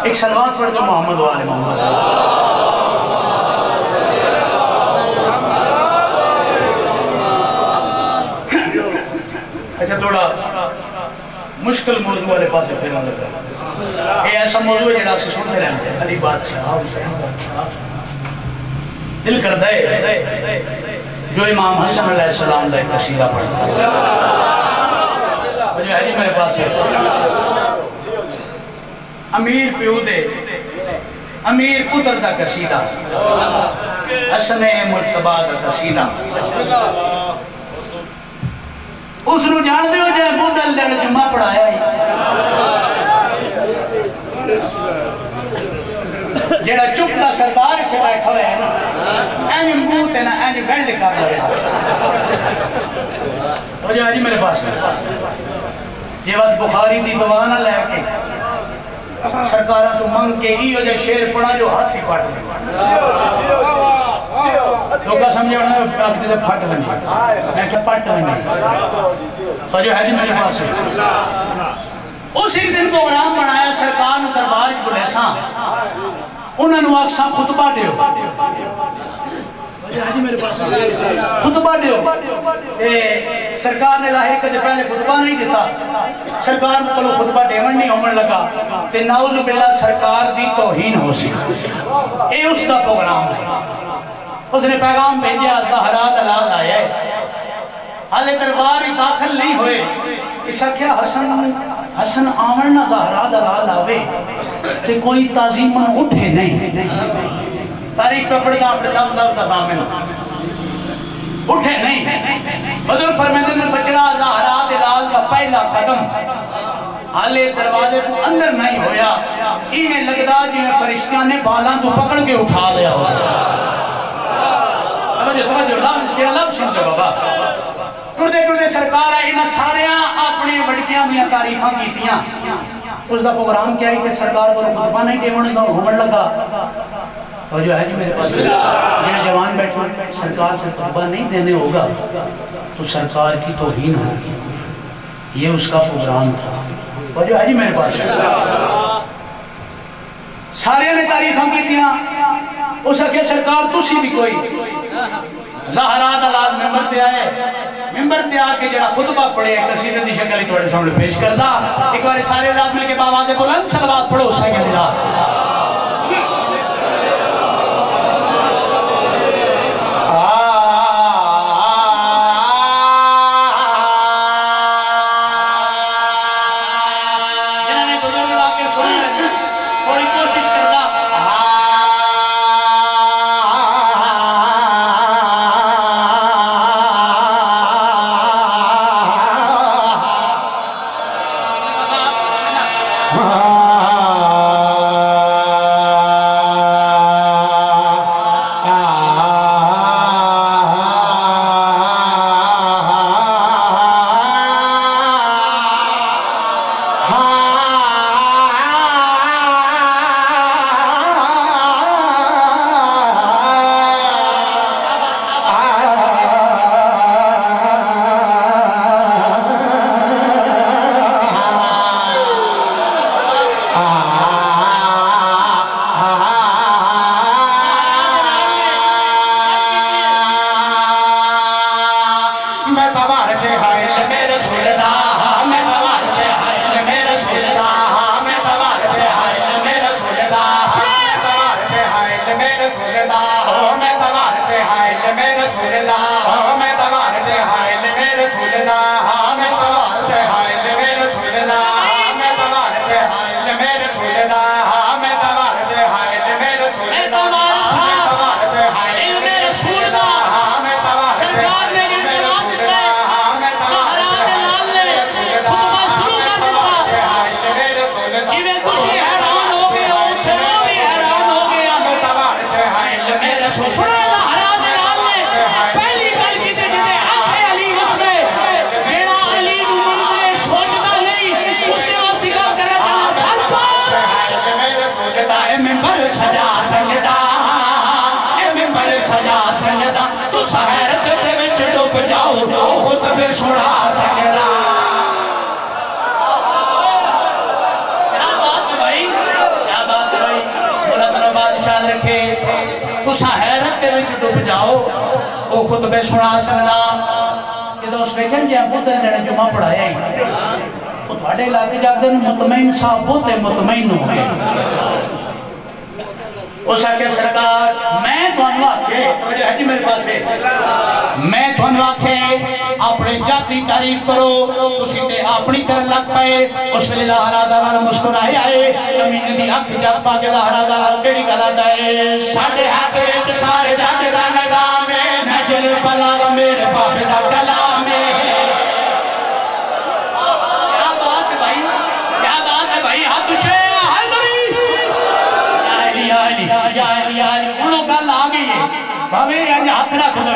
ایک سلوات پڑھ دو محمد والے محمد اچھا تھوڑا مشکل موضوع والے پاس پھرنا لگا یہ ایسا موضوع ہے جڑا سے سنتے رہتے ہیں علی بادشاہ دل کر دے جو امام حسن علیہ السلام دا ایک قصیدہ پڑھتا مجھے علی میرے پاس ہے امیر پیو دے امیر پتر دا قصیدہ حسن مرتبہ دا قصیدہ اس نو جان دیو جائے بودل دے جمعہ پڑھایا ہی جیڑا چپ دا سردار کے بیٹھا ہوئے ہے نا اینی موت ہے نا اینی بیلڈ کر رہے ہیں تو جائے جی میرے پاس یہ وقت بخاری دی دوانا لے کے سرکارہ تو منگ کے ہی ہو جائے شیر پڑھا جو ہاتھ ہی پاٹ میں لوگ سمجھے ہونا پاکتی دے پھٹ لنگی میں کہ پھٹ لنگی خواجہ ہے جی میرے پاس ہے اسی دن پروگرام بنایا سرکار نے دربار کی بلیساں انہوں نے اکساں خطبہ دیو خطبہ دیو سرکار نے لاہے کدے پہلے خطبہ نہیں دیتا سرکار کو خطبہ دیون نہیں ہومن لگا تے نعوذ باللہ سرکار دی توہین ہو سی اے اس کا پروگرام ہے اس نے پیغام بھیجیا زہرا دلال آیا ہے حالے دربار ہی داخل نہیں ہوئے اسا کیا حسن آمن نہ زہرا دلال آوے تے کوئی تعظیمن اٹھے نہیں تاریخ پہ پڑھتا اپنے لفظ تفامن اٹھے نہیں بدر فرمیدے میں بچڑا زہرا دلال کا پہلا قدم حالے دروازے کو اندر نہیں ہویا انہیں لگدا جنہیں فرشتیاں نے بالاں تو پکڑ کے اٹھا لیا ہو توجہ لفظ سمجھو بابا ٹردے سرکار آئی نہ ساریاں اپنے وڑکیاں دیا تاریخاں کیتیاں اس کا پروگرام کیا ہے کہ سرکار کو خطبہ نہیں دیون دا ہومن لگا توجہ ہے جی میرے پاس جنہیں جوان بیٹھے سرکار سے خطبہ نہیں دینے ہوگا تو سرکار کی توہین ہوگی یہ اس کا پروگرام تھا توجہ ہے جی میرے پاس سارے نے تاریخاں کیتیاں اس کا کہ سرکار تسی بھی کوئی زہرا دلال ممبر تے آئے ممبر تے آکے جڑا خطبہ پڑھے قصیدے دی شکل توڑے سامنے پیش کردہ ایک بار سارے ذات مل کے باواد بلند صلوات پڑھو سائیں اللہ خطبے سنا سکتا کہ تو اس ویکھن جی پوتر جڑے جمعہ پڑھایا ہی وہ تھوڑے علاقے جاتے ہیں مطمئن صاحب ہوتے مطمئن ہو گئے اس آکے سرکار میں تو انواکھے توجہ ہے جی میرے پاس ہے میں تو انواکھے اپنے جاتی تعریف کرو اسی تے اپنی کر لگ پائے اس ویلے ظاہرہ دلال مسکرائی آئے کمینے دی حق جب پاکے ظاہرہ دلال کیڑی گلا جائے ساڑھے ہاتھ وچ سارے جاگے دا نظام ہے نجل بلاغ میرے باپ دا کلام ہے کیا بات ہے بھائی ہاتھ اچھے یا علی انہوں گل آگئی ہے بھاوے یہ ہاتھ رکھ دو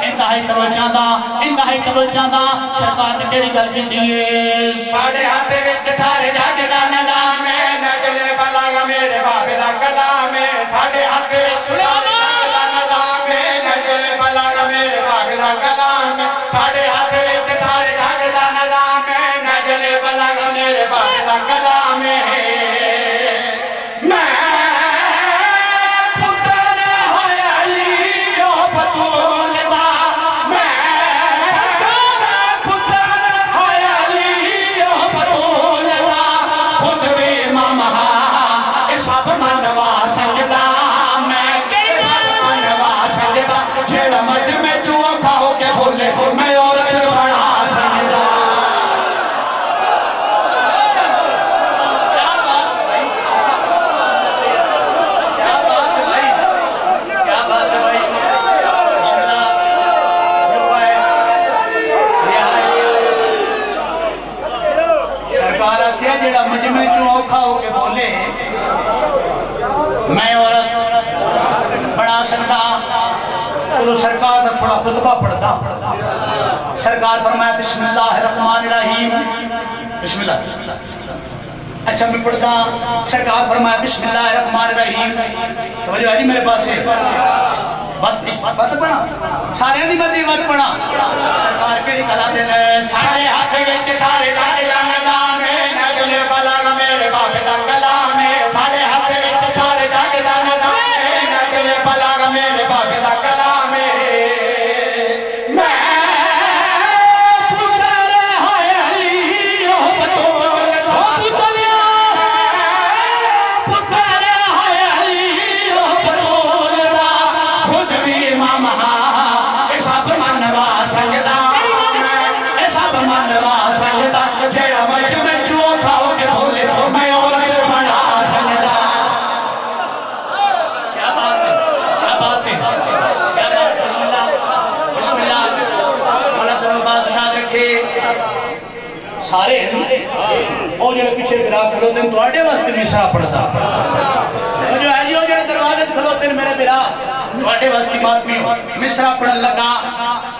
انتہائی توجہ دا سرکار سے کیڑی گل کی دیئے ساڑھے ہاتھ وچ سارے جاگے دا نظام ہے نجل بلاغ میرے باپ دا کلام ہے ساڑھے ہاتھ وچ سارے جاگے دا نظام ہے نجل دا کلام ساڑے ہاتھ وچ سارے جگ دا نظام نجلے بلغ میرے باپ دا کلام میں پتر ہویا علی او بطول دا میں پتر ہویا علی او بطول دا خود بھی امام اے سب منوا سجدہ میں سب منوا سجدہ جھیڑا مجمع چوہ کھاؤ کے بھولے میں عورت بڑا سجدہ جڑا مجمع چوں اوکھا ہو کے بولے میں عورت بڑا سکتا چلو سرکار نے تھوڑا خطبہ پڑھتا سرکار فرمایا بسم اللہ الرحمن الرحیم بسم اللہ اچھا میں پڑھتا سرکار فرمایا بسم اللہ الرحمن الرحیم توجہ ہے جی میرے پاس ہے بات پڑھا سارے دی بات پڑھا سرکار کے نکلا دے سارے ہاتھ وچ سارے جگ دا نظام نجلے بلغ میرے باپ دا کلام سارے ہاتھ وچ سارے جگ دا نظام نجلے بلغ میرے باپ دا کلام میں پتر ہویا علی او بطول دا پتر ہویا علی او بطول دا خود بھی امام اے سب منوا سجدہ اے سب منوا سجدہ جیڑا مجمع چوں کھاؤ کے بھولے میں عورت بڑا سجدہ کیا بات ہے کیا بات ہے کیا بات ہے بسم اللہ مولا تنو بادشاہ رکھے سارے اور جڑے پیچھے گراہ کھلوتے ہیں تو آڑے واسطے مصرع پڑھتا جو ہے جو جڑے دروازے کھلوتے ہیں میرے براہ تو آڑے واسطے بات میں مصرع پڑھن لگا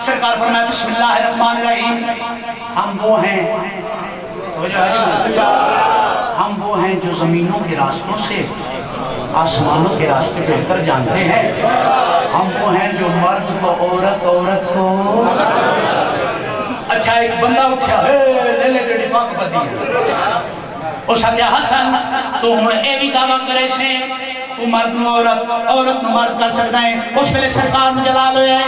سرکار فرمایا بسم اللہ الرحمن الرحیم ہم وہ ہیں ہم وہ ہیں جو زمینوں کے راستوں سے آسمانوں کے راستے بہتر جانتے ہیں ہم وہ ہیں جو مرد کو عورت کو اچھا ایک بندہ اٹھیا لے لے ڈیڑی پاک بدی ہے اس حدیٰ حسن تو ہم اے بھی دعویٰ کرے سے تو مرد نو عورت نو مرد کر سکتا ہے اس پہلے سرکار نو جلال ہوئے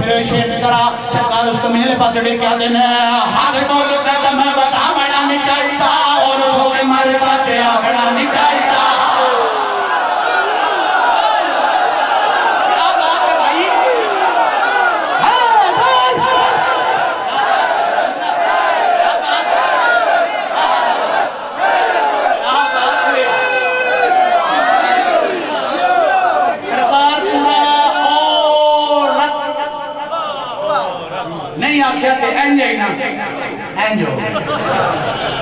پھر شیخ کی طرح سرکار اس کو ملے پاس چڑے کیا دینا ہاتھ کو لکھا تو میں بتا بڑا نہیں چاہتا اور ہو کے مرد کا چیا بڑا نہیں چاہتا کیا بات ہے بھائی نہیں آکھیا تھے اینجے ہی نا اینجو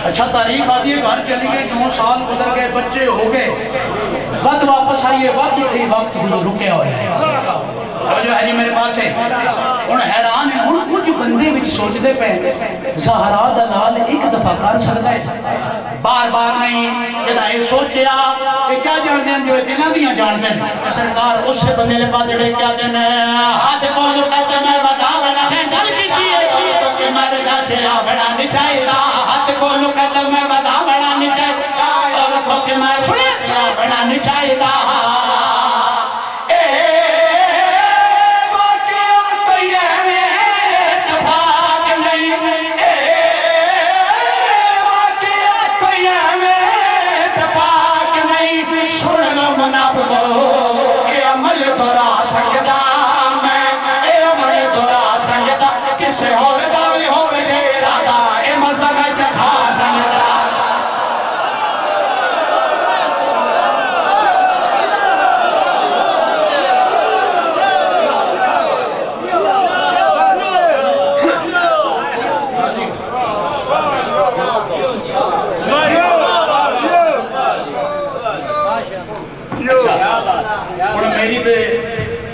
اچھا تاریخ آدھی ہے گھر چلی گئے 9 سال گزر گئے بچے ہو گئے وقت واپس آئیے وقت تھی وقت رکے ہوئے ہیں جو ہے جی میرے پاس ہے ان حیران ہیں ان کچھ بندے وچ سوچ دے پہ زہرا دلال ایک دفعہ کر سکتا ہے بار بار نہیں جدا یہ سوچیا کہ کیا جان دیں جو دلوں دیاں جان دیں سرکار اس سے بندے لے پاس جڑے کیا دیں ہاتھ کو لکھتے میں بتاونا چل کی دیئے تو کہ مرد چیا بڑا نہیں چاہیے ہاتھ کو لکھتے میں بتاونا نہیں چاہیے اور تو کہ مرد چیا بڑا نہیں چاہیے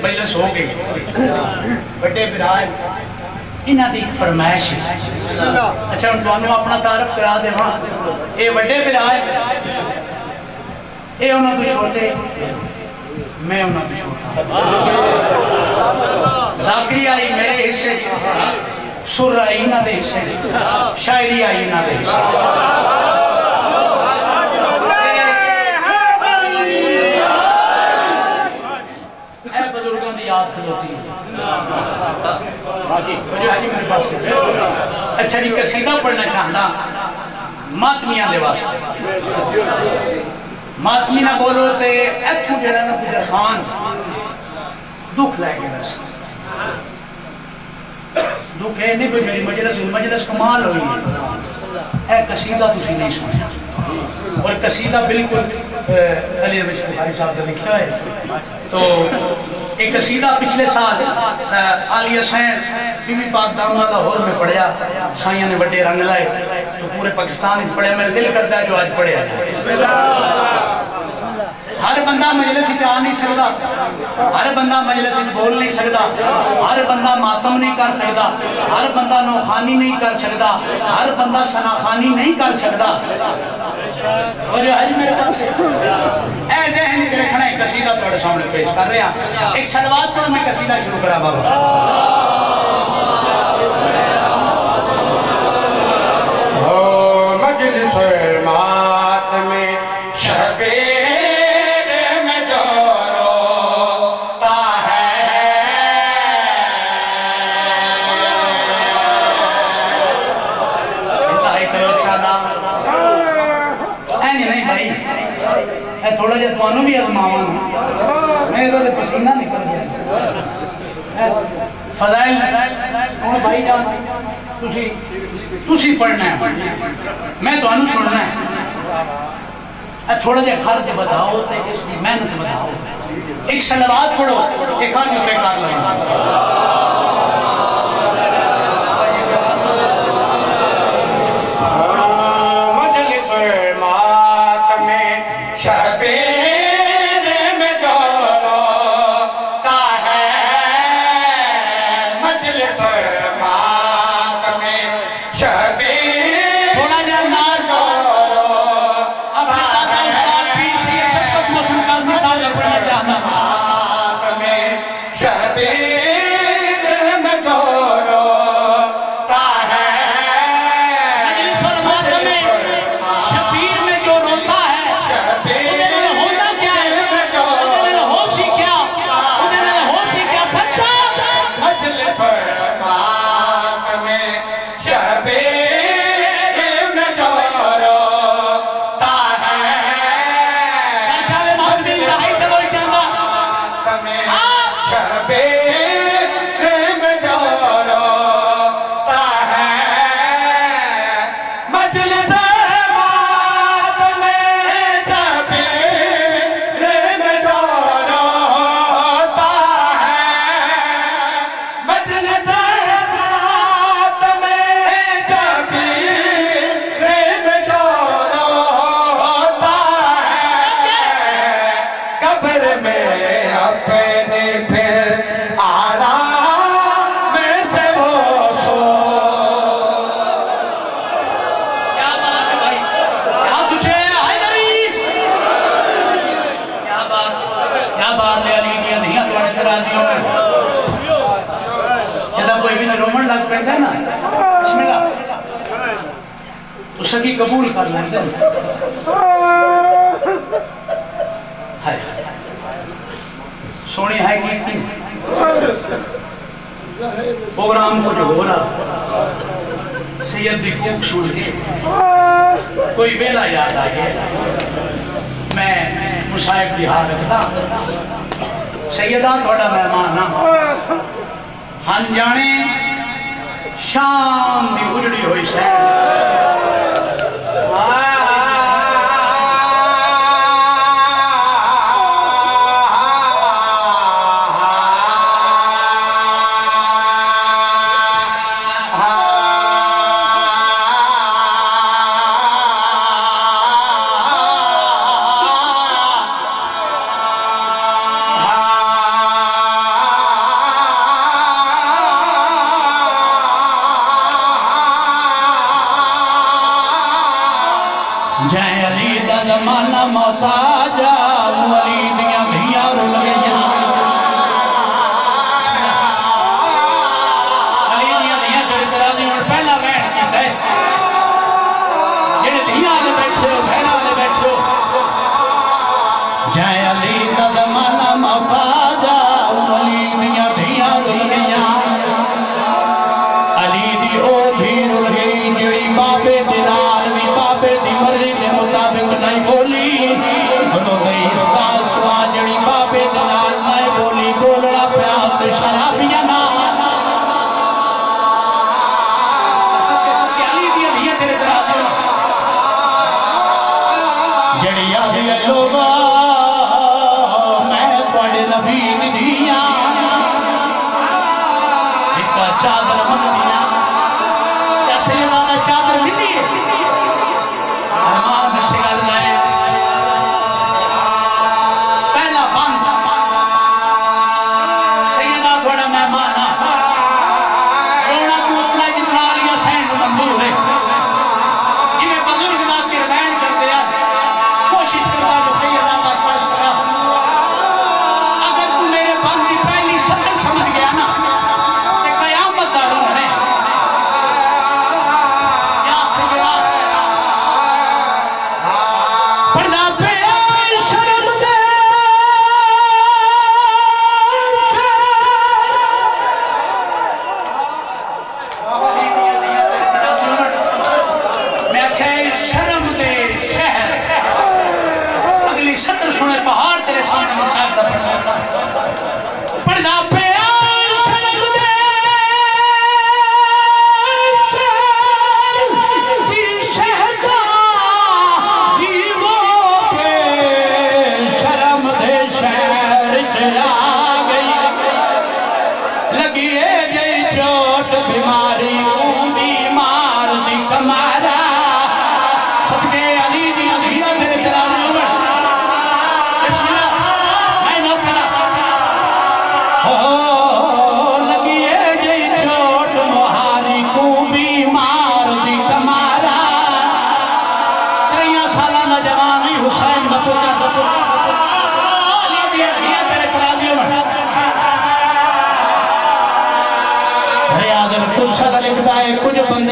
مجلس ہو گئی بڑے برائے انہاں دی ایک فرمائش ہے اچھا ان دوانوں اپنا تعارف کرا دے وہاں اے بڑے برائے اے انہاں تو چھوڑ دے میں انہاں تو چھوڑ ذاکری آئی میرے حصے سر آئی نہ دے حصے شاعری آئی نہ دے حصے اے بزرگوں دی یاد کھلوتی ہے اچھا جی قصیدہ پڑھنا چاہتا ماتمیاں دے واسطے ماتمی نہ بولو تے ایتھو جڑا نا گجر خان دکھ لے گے بس دکھ ہے نہیں کوئی میری مجلس کمال ہوئی ہے اے قصیدہ تسی نہیں سنیا اور قصیدہ بالکل علی ربیش بخاری صاحب نے لکھا ہے تو ایک قصیدہ پچھلے سال عالیہ سین بی بی پاک دامہ لاہور میں پڑھیا سائیاں نے بڑے رنگ لائے تو پورے پاکستان میں پڑھیا میرے دل کرتا ہے جو آج پڑھیا جائے ہر بندہ مجلس ہی آ نہیں سکتا ہر بندہ مجلس ہی بول نہیں سکتا ہر بندہ ماتم نہیں کر سکتا ہر بندہ نوخانی نہیں کر سکتا ہر بندہ سناخانی نہیں کر سکتا اور جو آج میرے پاس اے ذہن کے رکھنا ایک قصیدہ توڑے سامنے پیش کر رہے ہیں ایک سلوات پر میں قصیدہ شروع کرا بابا مجلس مات میں شبیر میں جو روتا ہے انتہائی توجہ دا نہیں بھائی اے تھوڑا جا توانو بھی ازماؤں میں تو پسینہ نکل گیا فضائل بھائی جان تسی پڑھنا ہے میں تو انو سننا ہے تھوڑا جا خرچ بتاؤ تے اس کی محنت بتاؤ ایک سلوات پڑھو ایک آن جو بیکار لگا مجلس مات میں شبیر میں جو روتا ہے مجلس مات میں شبیر تھوڑا جا نار جو اپنے دادا استاد پیر سے یہ سب تک موسم کا مثال پڑھنا چاہتا مات میں شبیر میں جو روتا ہے مجلس اور ماتم میں شبیر میں جو روتا ہے ادھر ہوتا کیا ہے ادھر ہو سی کیا ادھر ہو سی کیا سچا مجلس مات میں شبیر میں جو روتا ہے چاہے محمد انتہائی تباہی چاہتا میں شبیر میں جو روتا ہے مجلس مات میں شبیر میں جو روتا ہے مجلس مات میں شبیر میں جو روتا ہے قبر میں اپنے پھر آرام سے وہ سو کیا بات ہے بھائی کیا تجھے حیدری کیا بات ہے علی کی نہیں اکوڑے ترازیوں میں جدہ کوئی بھی رومن لگ پہنتا ہے نا بسم اللہ اس کی قبول کر لیتے ہیں سونی ہے کی تھی پروگرام کو جو ہو رہا سید بھی کوک سن کے کوئی ویلا یاد آگے میں مصائب بہار رکھتا سیدہ تھوڑا مہمان ہن جانے شام بھی اجڑی ہوئی سے جائیں علی دا زمانہ محتاجا علی دیاں دھیاں رول گئیاں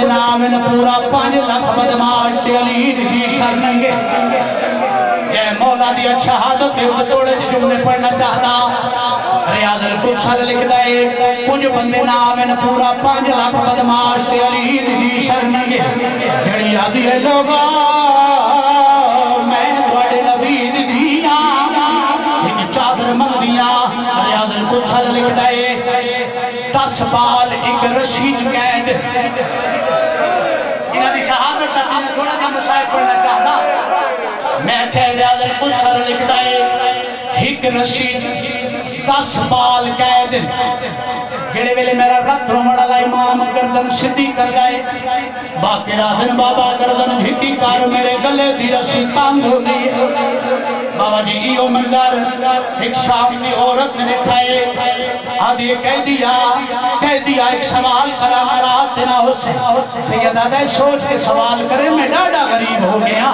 نام ان پورا 5 لاکھ بدماش تے علی دی سر ننگے جے مولا دی شہادت دے توڑے جملے پڑھنا چاہتا ریاض القدس لکھ دے کچھ بندے نام ان پورا 5 لاکھ بدماش تے علی دی سر ننگے جڑی آدھی ہے لوگا میں توڑے نبی دیاں ایک چادر مگ دیاں ریاض القدس لکھ دے 10 بال ایک رشید قید انہاں دی شہادت تک انہیں تھوڑا جا مصائب پڑھنا چاہتا میں کہہ ریاض القدس لکھتا ہے ایک رشید 10 بال قید جڑے ویلے میرا رت رومڑا لا امام گردن سدھی کر گئے باقی رادن بابا گردن جھکی کر میرے گلے دی رسی تانگ ہو دی بابا جی ایو منظر ایک شام دی عورت نے اٹھائے آدھی کہہ دیا ایک سوال کرانا رات دینا ہو سے سید آدھے سوچ کے سوال کرے میں ڈاڑا غریب ہو گیا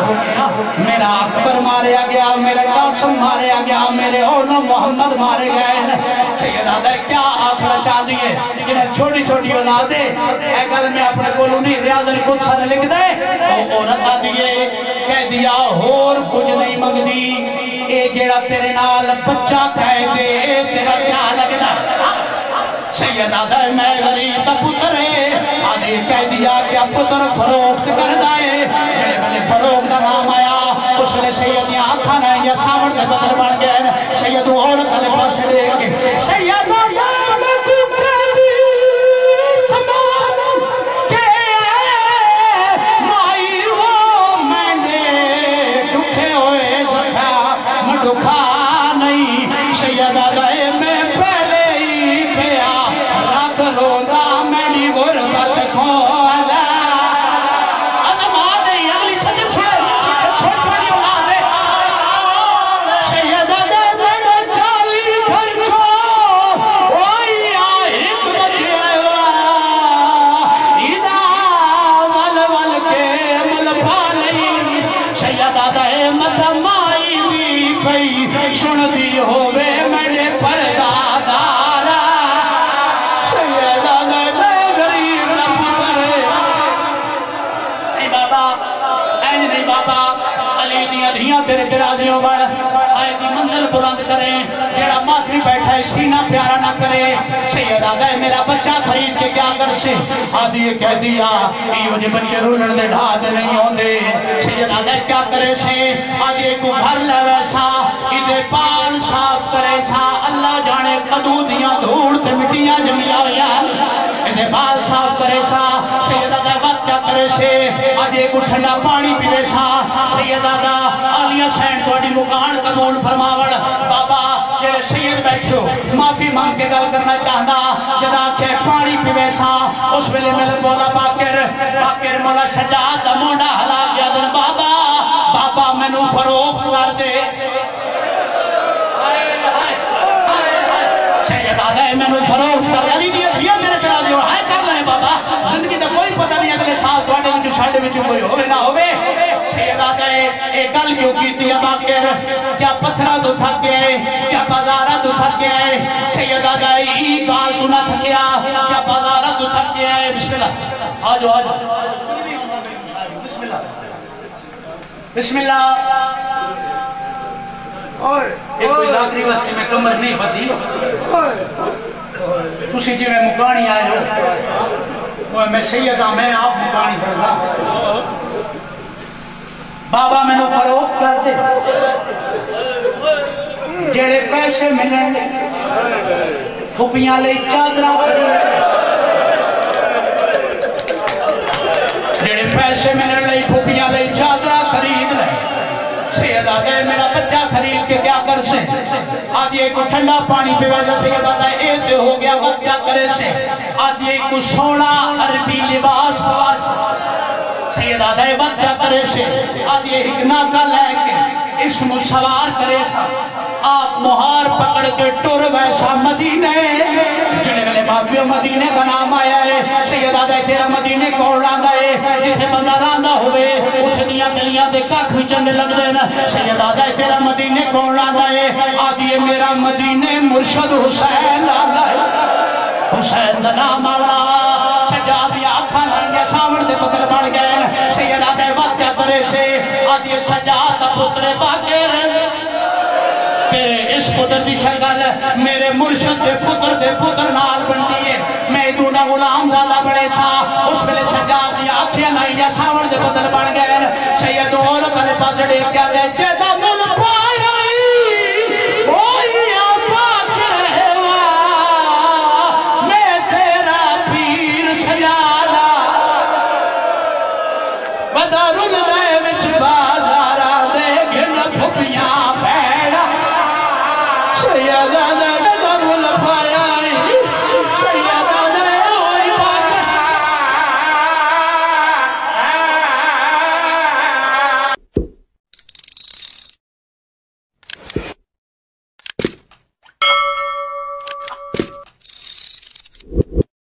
میرا اکبر ماریا گیا میرے قاسم ماریا گیا میرے اولو محمد مارے گئے سید آدھے کیا آخر چاہ دیئے انہیں چھوٹی چھوٹی اولادے اے گل میں اپنے کولو نہیں ریاض القدس نے لکھ دے عورت آدھیے کہہ دیا اور کچھ نہیں مگ دی اے جیڑا تیرے نال بچہ کہہ دے تیرا کیا لگنا سید آدھے میں غریب تا پتر ہے آدھے کہہ دیا کیا پتر فروخت کر دائے جڑے بلے فروخت نام آیا اس ویلے سید نے آنکھا نہیں یا سامن کا قدر بڑھ گئے سید عورت علی پاس دیکھ کے سید میں تو کہہ دی سمان کہ مائی وہ میں نے دکھے ہوئے جگہ میں دکھا نہیں سید آدھے میں پہلے ہی پیا رات روندہ میں نہیں غربت کھولا ازمان نہیں اگلی صدر چھوڑے چھوڑ چھوڑی اولاد ہے سید آدھے میں نے چالی گھر چھو وہی آہت بچے ہوا ایدہ ول ول کے ملفا نہیں سید آدھے متمائی دی پئی سن دی ہوئے میں نے پردہ دارا سید آدھے میں غریب نہ پتر نہیں بابا اینج نہیں بابا علی دی ادھیاں تیرے درازیوں بڑھ آئے دی منزل بلند کریں جیڑا ماتری بیٹھا ہے سینہ پیارا نہ کرے سید آدھے میرا بچہ خرید کے کیا کر سے آدھی یہ کہہ دیا ایو جے بچے رولن دے ڈھاد نہیں ہوں دے سید آدھے کیا کرے سے آدھی کو گھر لے ویسا ادھے پال صاف کرے سا اللہ جانے قدو دیاں دھوڑ تے مٹیاں جمعیاں ہویا ادھے پال صاف کرے سا سید آدھے وقت کیا کرے سے آدھی کو ٹھنڈا پانی پیوے سا سید آدھا آلیہ سین توڑی مکان قبول فرماوڑ بابا جیڑے سید بیٹھو معافی مانگ کے گل کرنا چاہتا جدا کہ پانی پیوے سا اس ویلے میں مولا باکر مولا سجاد مونڈا حلا گیا دن بابا میں نو فروخت کر دے سید آدھے میں نو فروخت کر دے علی دیئے بھیا میرے درازی ہو ہائے کر لیں بابا زندگی دا کوئی پتہ نہیں اگلے سال دوڑے وچو شاڑے وچو کوئی ہوئے نہ ہوئے سید آدھے ایک گل کیوں کی تھی باکر کیا پتھرہ تو تھک گئے کیا بازارہ تو تھک گئے سید آدھے ای گال تو نہ تھکیا کیا بازارہ تو تھک گئے بسم اللہ آجو بسم اللہ بسم اللہ ایک کوئی ذاکری واسطے میں کمر نہیں بدی اسی جی میں مکانی آئے ہو میں سیدہ میں آپ مکانی بھرگا بابا میں نو فروخت کر دے جڑے پیسے ملیں پھوپیاں لے چادرہ جڑے پیسے ملیں لے پھوپیاں لے چادرہ خرید لے سید آدھے میرا بچہ خرید کے کیا کر سے آدھی ایک کو ٹھنڈا پانی پہ ویسا سید آدھے ایک دے ہو گیا وقت کیا کرے سے آدھی ایک کو سونا عربی لباس پواس سید آدھے وقت کیا کرے سے آدھی ایک ناکہ لے کے اس نو سوار کرے سا آپ مہار پکڑ کے ٹور ویسا مدینے جڑے ملے باپیوں مدینے کا نام آیا ہے سید آدھے تیرا مدینے کون راندہ ہے جتھے بندہ راندہ ہوئے اتھ دیا گلیاں دے کاکھ بھی چنڈے لگ دینا سید آدھے تیرا مدینے کون راندہ ہے آدھی میرا مدینے مرشد حسین راندہ ہے حسین دا نام آڑا سجا بھی آکھا لنگے سامن پتر بڑھ گئے سیدہ وقت کا درے سے آدھی سجاد پتر باقر تیرے اس پتر دی شکل میرے مرشد دے پتر نال بنتی ہے میں دونا غلام زیادہ بڑے سا اس پہلے سجاد دی آنکھیں نہیں یا ساون دے پتر بڑھ گئے سید عورت علی پاس ڈیک کیا دے جیدہ مل پایا بدر